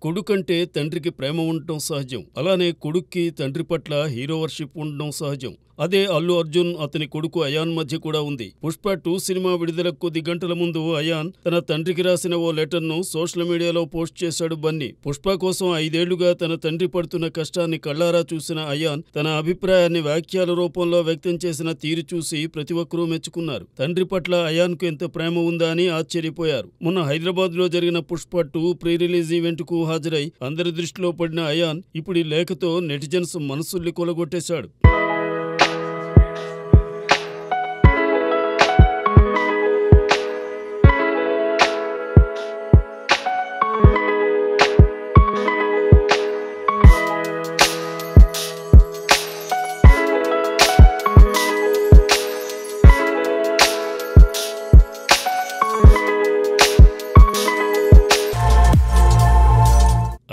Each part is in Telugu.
కొడుకంటే తండ్రికి ప్రేమ ఉండటం సహజం. అలానే కొడుక్కి తండ్రి పట్ల హీరో వర్షిప్ ఉండడం సహజం. అదే అల్లు అర్జున్, అతని కొడుకు అయాన్ మధ్య కూడా ఉంది. పుష్ప 2 సినిమా విడుదలకు కొద్ది గంటల ముందు అయాన్ తన తండ్రికి రాసిన ఓ లెటర్ను సోషల్ మీడియాలో పోస్ట్ చేశాడు బన్నీ. పుష్ప కోసం 5 ఏళ్లుగా తన తండ్రి పడుతున్న కష్టాన్ని కళ్లారా చూసిన అయాన్ తన అభిప్రాయాన్ని వాక్యాల రూపంలో వ్యక్తం చేసిన తీరు చూసి ప్రతి ఒక్కరూ మెచ్చుకున్నారు. తండ్రి పట్ల అయాన్కు ఎంత ప్రేమ ఉందా అని ఆశ్చర్యపోయారు. మొన్న హైదరాబాద్ లో జరిగిన పుష్ప 2 ప్రీ రిలీజ్ ఈవెంట్ కు హాజరై అందరి దృష్టిలో పడిన అయాన్ ఇప్పుడు ఈ లేఖతో నెటిజన్స్ మనసుల్ని కొలగొట్టేశాడు.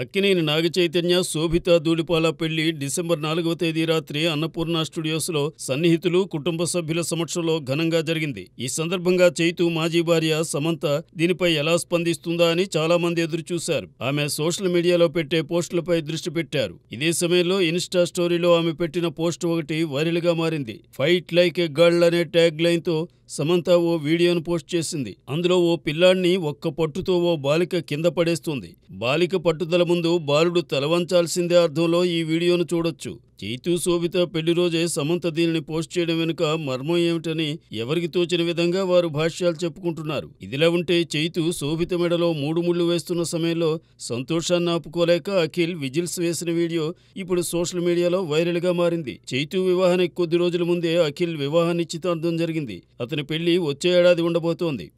అక్కినేని నాగచైతన్య, శోభిత ధూళిపాల పెళ్లి డిసెంబర్ 4వ తేదీ రాత్రి అన్నపూర్ణ స్టూడియోస్లో సన్నిహితులు, కుటుంబ సభ్యుల సమక్షంలో ఘనంగా జరిగింది. ఈ సందర్భంగా చైతు మాజీ భార్య సమంత దీనిపై ఎలా స్పందిస్తుందా అని చాలా మంది ఎదురు చూశారు. ఆమె సోషల్ మీడియాలో పెట్టే పోస్టులపై దృష్టి పెట్టారు. ఇదే సమయంలో ఇన్స్టా స్టోరీలో ఆమె పెట్టిన పోస్ట్ ఒకటి వైరల్ గా మారింది. ఫైట్ లైక్ ఎ గర్ల్ అనే ట్యాగ్ లైన్ తో సమంత ఓ వీడియోను పోస్ట్ చేసింది. అందులో ఓ పిల్లాడిని ఒక్క పట్టుతో ఓ బాలిక కింద పడేస్తుంది. బాలిక పట్టుదల ముందు బాలుడు తలవంచాల్సిందే అర్థంలో ఈ వీడియోను చూడొచ్చు. చైతు, శోభిత పెళ్లి రోజే సమంత దీనిని పోస్ట్ చేయడం వెనుక మర్మం ఏమిటని ఎవరికి తోచిన విధంగా వారు భాష్యాలు చెప్పుకుంటున్నారు. ఇదిలా ఉంటే చైతు శోభిత మెడలో 3 ముళ్లు వేస్తున్న సమయంలో సంతోషాన్ని ఆపుకోలేక అఖిల్ విజిల్స్ వేసిన వీడియో ఇప్పుడు సోషల్ మీడియాలో వైరల్ గా మారింది. చైతు వివాహానికి కొద్ది రోజుల ముందే అఖిల్ వివాహ నిశ్చితార్థం జరిగింది. అతని పెళ్లి వచ్చే ఏడాది ఉండబోతోంది.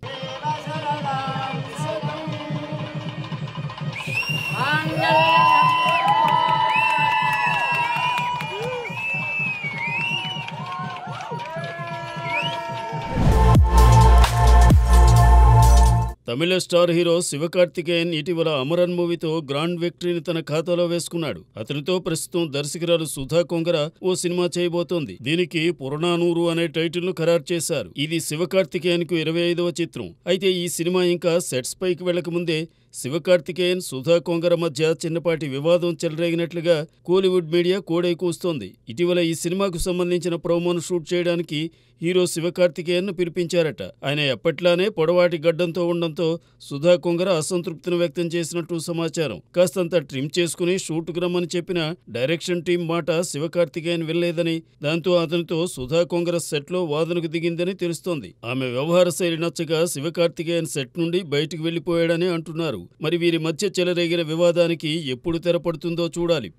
తమిళ స్టార్ హీరో శివకార్తికేయన్ ఇటీవల అమరన్ మూవీతో గ్రాండ్ విక్టరీని తన ఖాతాలో వేసుకున్నాడు. అతనితో ప్రస్తుతం దర్శకురాలు సుధా కొంగర ఓ సినిమా చేయబోతోంది. దీనికి పురనానూరు అనే టైటిల్ ను ఖరారు చేశారు. ఇది శివకార్తికేయన్ కు 25వ చిత్రం. అయితే ఈ సినిమా ఇంకా సెట్స్ పైకి వెళ్లకముందే శివకార్తికేయన్, సుధా కొంగర మధ్య చిన్నపాటి వివాదం చెలరేగినట్లుగా కోలీవుడ్ మీడియా కోడై కూస్తోంది. ఇటీవల ఈ సినిమాకు సంబంధించిన ప్రోమోను షూట్ చేయడానికి హీరో శివకార్తికేయన్ను పిలిపించారట. ఆయన ఎప్పట్లానే పొడవాటి గడ్డంతో ఉండడంతో సుధా కొంగర అసంతృప్తిని వ్యక్తం చేసినట్టు సమాచారం. కాస్తంత ట్రిమ్ చేసుకుని షూట్కు రమ్మని చెప్పిన డైరెక్షన్ టీం మాట శివకార్తికేయన్ వినలేదని, దాంతో అతనితో సుధా కొంగర సెట్ లో వాదనకు దిగిందని తెలుస్తోంది. ఆమె వ్యవహార శైలి నచ్చగా శివకార్తికేయన్ సెట్ నుండి బయటికి వెళ్లిపోయాడని అంటున్నారు. మరి వీరి మధ్య చెలరేగిన వివాదానికి ఎప్పుడు తెరపడుతుందో చూడాలి.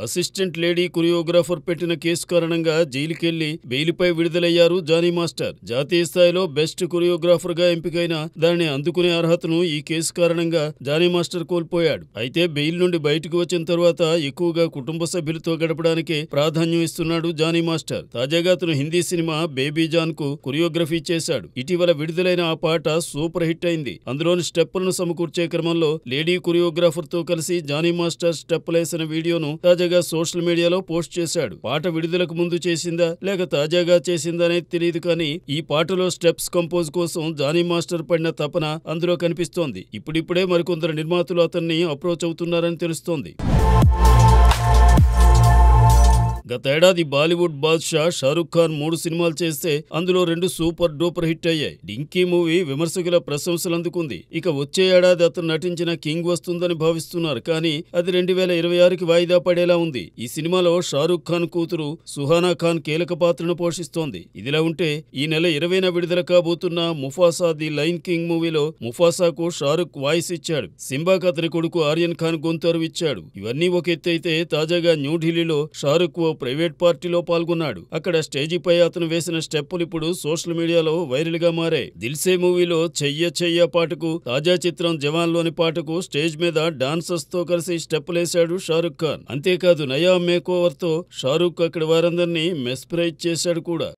అసిస్టెంట్ లేడీ కొరియోగ్రాఫర్ పెట్టిన కేసు కారణంగా జైలుకెళ్లి బెయిల్పై విడుదలయ్యారు జానీ మాస్టర్. జాతీయ స్థాయిలో బెస్ట్ కొరియోగ్రాఫర్ గా ఎంపికైన దానిని అందుకునే అర్హతను ఈ కేసు కారణంగా జానీ మాస్టర్ కోల్పోయాడు. అయితే బెయిల్ నుండి బయటకు వచ్చిన తర్వాత ఎక్కువగా కుటుంబ సభ్యులతో గడపడానికే ప్రాధాన్యం ఇస్తున్నాడు జానీ మాస్టర్. తాజాగా అతను హిందీ సినిమా బేబీ జాన్ కు కొరియోగ్రఫీ చేశాడు. ఇటీవల విడుదలైన ఆ పాట సూపర్ హిట్ అయింది. అందులోని స్టెప్పులను సమకూర్చే క్రమంలో లేడీ కొరియోగ్రాఫర్ తో కలిసి జానీ మాస్టర్ స్టెప్పులేసిన వీడియోను తాజాగా సోషల్ మీడియాలో పోస్ట్ చేశాడు. పాట విడుదలకు ముందు చేసిందా లేక తాజాగా చేసిందా అనేది తెలియదు, కానీ ఈ పాటలో స్టెప్స్ కంపోజ్ కోసం జానీ మాస్టర్ పడిన తపన అందులో కనిపిస్తోంది. ఇప్పుడిప్పుడే మరికొందరు నిర్మాతలు అతన్ని అప్రోచ్ అవుతున్నారని తెలుస్తోంది. గతేడాది బాలీవుడ్ బాద్షా షారుఖ్ ఖాన్ 3 సినిమాలు చేస్తే అందులో 2 సూపర్ డూపర్ హిట్ అయ్యాయి. డింకీ మూవీ విమర్శకుల ప్రశంసలు అందుకుంది. ఇక వచ్చే ఏడాది అతను నటించిన కింగ్ వస్తుందని భావిస్తున్నారు, కానీ అది 2026కి వాయిదా పడేలా ఉంది. ఈ సినిమాలో షారుఖ్ ఖాన్ కూతురు సుహానా ఖాన్ కీలక పాత్రను పోషిస్తోంది. ఇదిలా ఉంటే ఈ నెల 20న విడుదల కాబోతున్న ముఫాసా ది లయన్ కింగ్ మూవీలో ముఫాసాకు షారుఖ్ వాయిస్ ఇచ్చాడు. సింబాకు అతని కొడుకు ఆర్యన్ ఖాన్ గొంతరు ఇచ్చాడు. ఇవన్నీ ఒక ఎత్తైతే తాజాగా న్యూఢిల్లీలో షారుఖ్ ప్రైవేట్ పార్టీలో పాల్గొన్నాడు. అక్కడ స్టేజీపై అతను వేసిన స్టెప్పులు ఇప్పుడు సోషల్ మీడియాలో వైరల్ గా మారాయి. దిల్సే మూవీలో చెయ్య చెయ్య పాటకు, తాజా చిత్రం జవాన్ లోని పాటకు స్టేజ్ మీద డాన్సర్స్ తో కలిసి స్టెప్పులేశాడు షారుఖ్ ఖాన్. అంతేకాదు నయా మేకోవర్ తో షారుఖ్ అక్కడి వారందరినీ మెస్ప్రైజ్ చేశాడు కూడా.